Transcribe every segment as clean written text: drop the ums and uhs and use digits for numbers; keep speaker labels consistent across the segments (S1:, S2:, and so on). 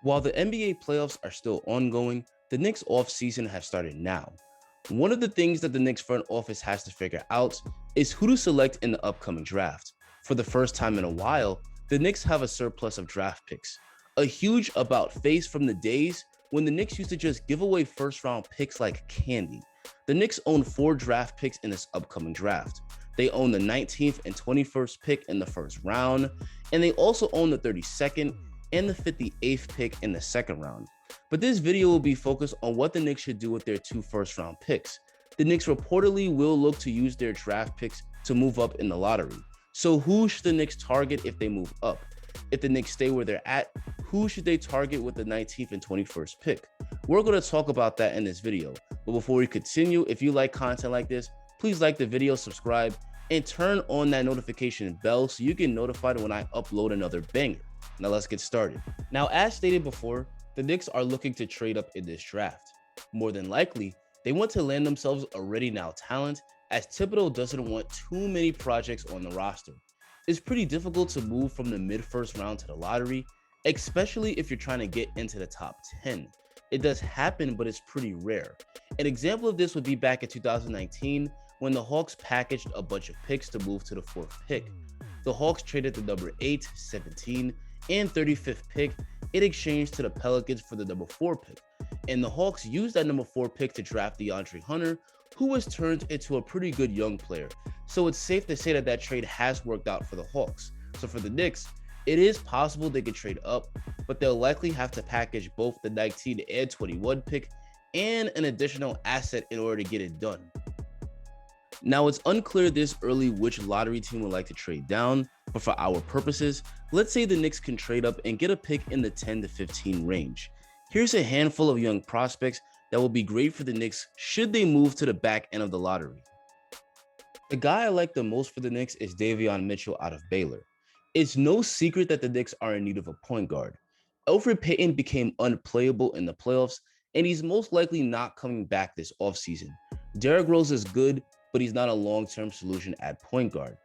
S1: While the NBA playoffs are still ongoing, the Knicks offseason has started now. One of the things that the Knicks front office has to figure out is who to select in the upcoming draft. For the first time in a while, the Knicks have a surplus of draft picks, a huge about face from the days when the Knicks used to just give away first round picks like candy. The Knicks own 4 draft picks in this upcoming draft. They own the 19th and 21st pick in the first round, and they also own the 32nd and the 58th pick in the second round. But this video will be focused on what the Knicks should do with their 2 first-round picks. The Knicks reportedly will look to use their draft picks to move up in the lottery. So who should the Knicks target if they move up? If the Knicks stay where they're at, who should they target with the 19th and 21st pick? We're going to talk about that in this video. But before we continue, if you like content like this, please like the video, subscribe, and turn on that notification bell so you get notified when I upload another banger. Now let's get started. Now, as stated before, the Knicks are looking to trade up in this draft. More than likely, they want to land themselves a ready now talent, as Thibodeau doesn't want too many projects on the roster. It's pretty difficult to move from the mid-first round to the lottery, especially if you're trying to get into the top 10. It does happen, but it's pretty rare. An example of this would be back in 2019 when the Hawks packaged a bunch of picks to move to the 4th pick. The Hawks traded the number 8, 17, and 35th pick in exchange to the Pelicans for the number 4 pick. And the Hawks used that number 4 pick to draft DeAndre Hunter, who was turned into a pretty good young player. So it's safe to say that that trade has worked out for the Hawks. So for the Knicks, it is possible they could trade up, but they'll likely have to package both the 19 and 21 pick and an additional asset in order to get it done. Now, it's unclear this early which lottery team would like to trade down, but for our purposes, let's say the Knicks can trade up and get a pick in the 10 to 15 range. Here's a handful of young prospects that will be great for the Knicks should they move to the back end of the lottery. The guy I like the most for the Knicks is Davion Mitchell out of Baylor. It's no secret that the Knicks are in need of a point guard. Elfrid Payton became unplayable in the playoffs, and he's most likely not coming back this offseason. Derrick Rose is good, but he's not a long-term solution at point guard.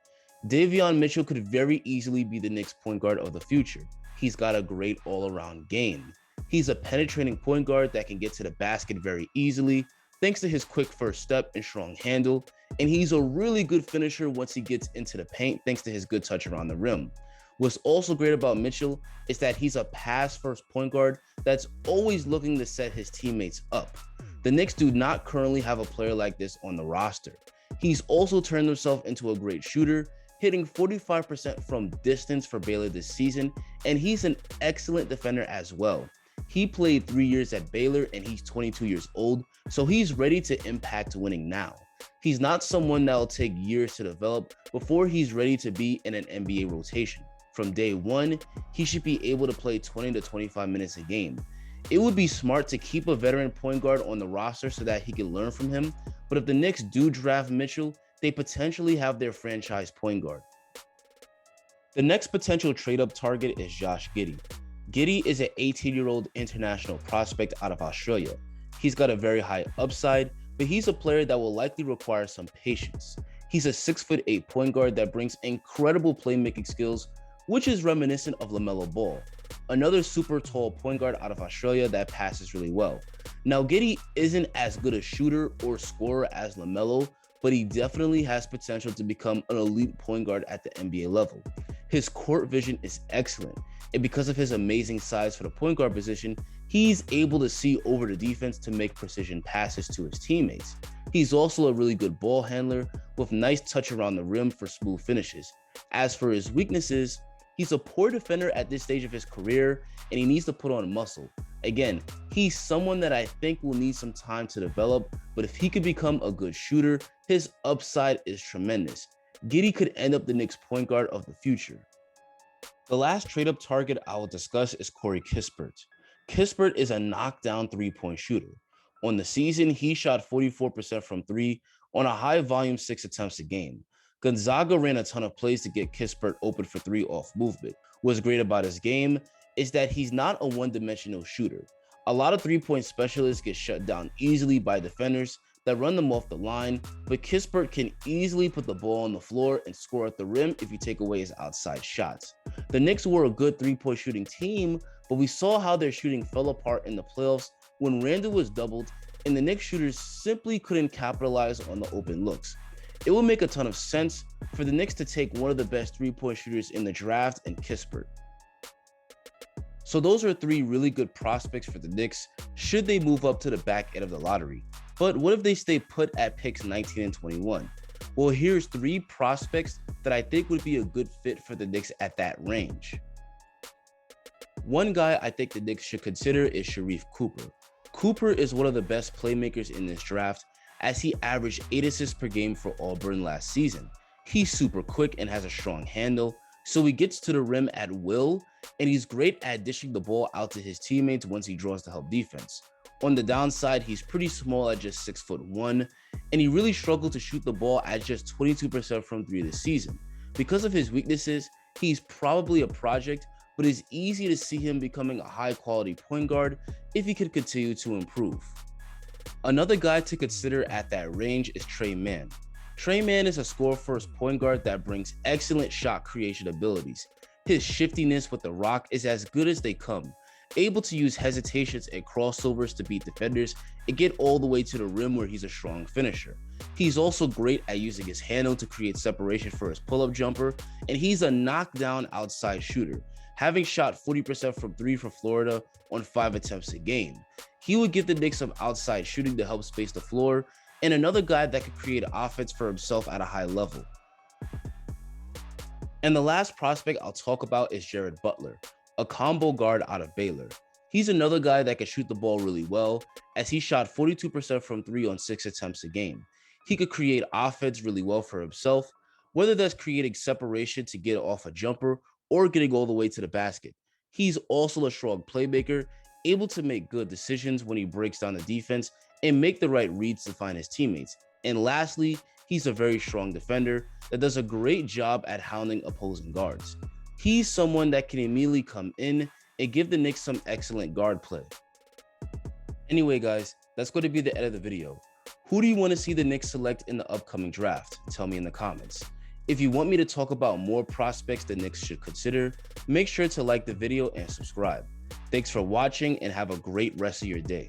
S1: Davion Mitchell could very easily be the Knicks point guard of the future. He's got a great all-around game. He's a penetrating point guard that can get to the basket very easily, thanks to his quick first step and strong handle, and he's a really good finisher once he gets into the paint, thanks to his good touch around the rim. What's also great about Mitchell is that he's a pass-first point guard that's always looking to set his teammates up. The Knicks do not currently have a player like this on the roster. He's also turned himself into a great shooter, hitting 45% from distance for Baylor this season, and he's an excellent defender as well. He played 3 years at Baylor and he's 22 years old, so he's ready to impact winning now. He's not someone that'll take years to develop before he's ready to be in an NBA rotation. From day one, he should be able to play 20 to 25 minutes a game. It would be smart to keep a veteran point guard on the roster so that he can learn from him, but if the Knicks do draft Mitchell, they potentially have their franchise point guard. The next potential trade-up target is Josh Giddey. Giddey is an 18-year-old international prospect out of Australia. He's got a very high upside, but he's a player that will likely require some patience. He's a 6'8" point guard that brings incredible playmaking skills, which is reminiscent of LaMelo Ball, another super tall point guard out of Australia that passes really well. Now, Giddey isn't as good a shooter or scorer as LaMelo, but he definitely has potential to become an elite point guard at the NBA level. His court vision is excellent, and because of his amazing size for the point guard position, he's able to see over the defense to make precision passes to his teammates. He's also a really good ball handler with nice touch around the rim for smooth finishes. As for his weaknesses, he's a poor defender at this stage of his career, and he needs to put on muscle. Again, he's someone that I think will need some time to develop, but if he could become a good shooter, his upside is tremendous. Giddey could end up the Knicks point guard of the future. The last trade-up target I will discuss is Corey Kispert. Kispert is a knockdown three-point shooter. On the season, he shot 44% from 3 on a high-volume 6 attempts a game. Gonzaga ran a ton of plays to get Kispert open for 3 off movement. What's great about his game is that he's not a one-dimensional shooter. A lot of three-point specialists get shut down easily by defenders that run them off the line, but Kispert can easily put the ball on the floor and score at the rim if you take away his outside shots. The Knicks were a good three-point shooting team, but we saw how their shooting fell apart in the playoffs when Randle was doubled and the Knicks shooters simply couldn't capitalize on the open looks. It would make a ton of sense for the Knicks to take one of the best three-point shooters in the draft in Kispert. So those are 3 really good prospects for the Knicks should they move up to the back end of the lottery. But what if they stay put at picks 19 and 21? Well, here's 3 prospects that I think would be a good fit for the Knicks at that range. One guy I think the Knicks should consider is Sharife Cooper. Cooper is one of the best playmakers in this draft as he averaged 8 assists per game for Auburn last season. He's super quick and has a strong handle, so he gets to the rim at will, and he's great at dishing the ball out to his teammates once he draws to help defense. On the downside, he's pretty small at just 6'1", and he really struggled to shoot the ball at just 22% from 3 this season. Because of his weaknesses, he's probably a project, but it's easy to see him becoming a high-quality point guard if he could continue to improve. Another guy to consider at that range is Tre Mann. Tre Mann is a score-first point guard that brings excellent shot creation abilities. His shiftiness with the rock is as good as they come, able to use hesitations and crossovers to beat defenders and get all the way to the rim where he's a strong finisher. He's also great at using his handle to create separation for his pull-up jumper, and he's a knockdown outside shooter, having shot 40% from 3 for Florida on 5 attempts a game. He would give the Knicks some outside shooting to help space the floor, and another guy that could create offense for himself at a high level. And the last prospect I'll talk about is Jared Butler, a combo guard out of Baylor. He's another guy that can shoot the ball really well, as he shot 42% from 3 on 6 attempts a game. He could create offense really well for himself, whether that's creating separation to get off a jumper or getting all the way to the basket. He's also a strong playmaker, able to make good decisions when he breaks down the defense and make the right reads to find his teammates. And lastly, he's a very strong defender that does a great job at hounding opposing guards. He's someone that can immediately come in and give the Knicks some excellent guard play. Anyway, guys, that's going to be the end of the video. Who do you want to see the Knicks select in the upcoming draft? Tell me in the comments. If you want me to talk about more prospects the Knicks should consider, make sure to like the video and subscribe. Thanks for watching and have a great rest of your day.